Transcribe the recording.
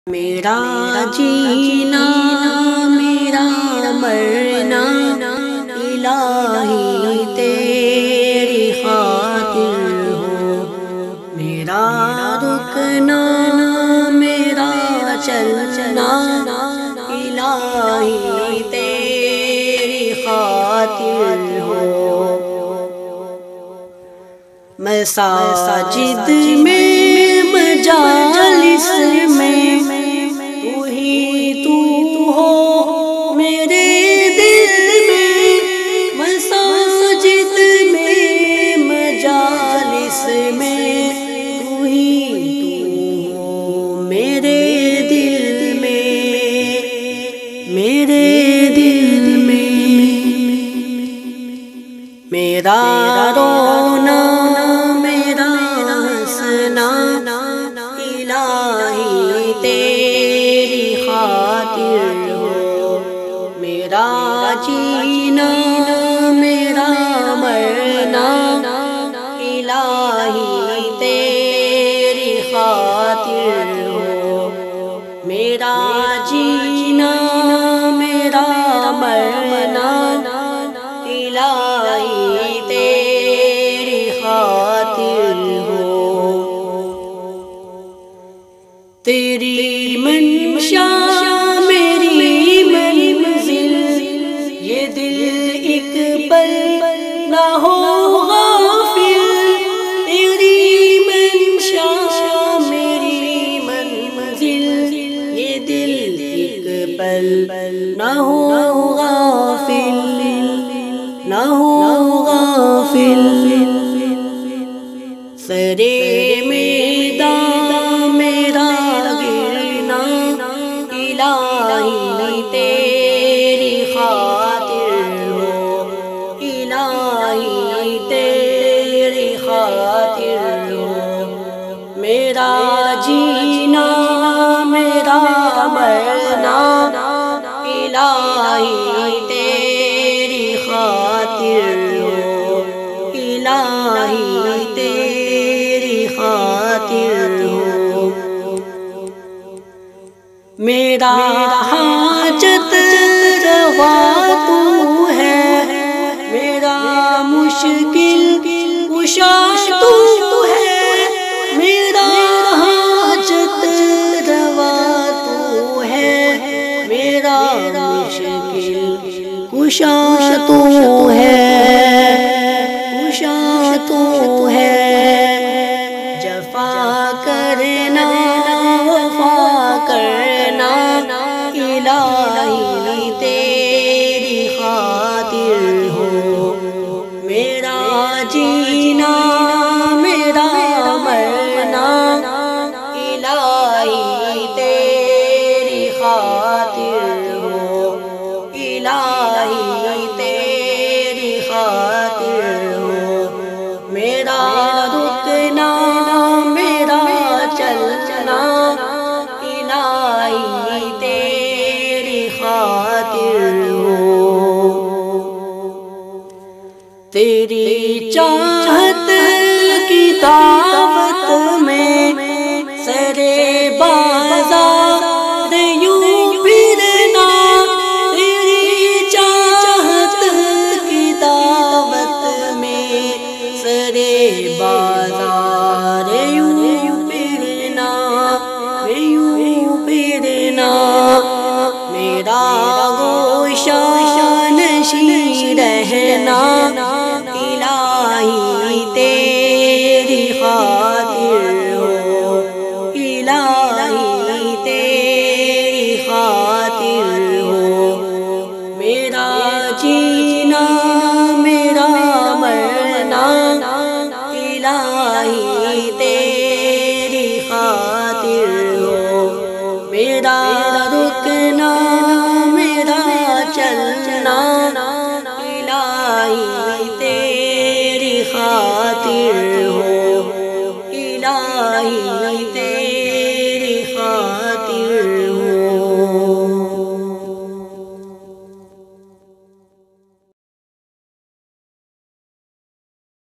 میرا جینا میرا مرنا الہی تیری خاطر ہو، میرا رکنا میرا چلنا الہی تیری خاطر ہو۔ مساجد میں مجالس میں تو ہی تو ہو میرے دل میں، مساجد میں مجالس میں تو ہی تو ہو میرے دل میں، میرے دل میں۔ میرا رونا میرا ہنسنا الہی تیری خاطر ہو، میرا جینا میرا مرنا الہی تیری خاطر ہو، میرا جینا میرا مرنا الہی تیری خاطر ہو۔ تیری منشا میری منزل، یہ دل ایک پل نہ ہو غافل، تیری منشا میری منزل، یہ دل ایک پل نہ ہو غافل، نہ ہو غافل۔ سرے میدان میرا گرنا الہی تیری خاطر ہو، الہی تیری خاطر ہو، میرا جینا میرا مرنا الہی تیری خاطر ہو، الہی تیری خاطر ہو۔ میرا حاجت روا تو ہے، میرا مشکل کشا تو ہے، میرا حاجت روا تو ہے، میرا مشکل کشا تو ہے، کشا تو ہے۔ جفا کرنا وفا کرنا الہی تیری خاطر ہو، میرا جینا میرا مرنا الہی تیری خاطر ہو، الہی تیری خاطر ہو، میرا رکنا میرا چلنا الہی تیری خاطر ہو۔ تیری چاہت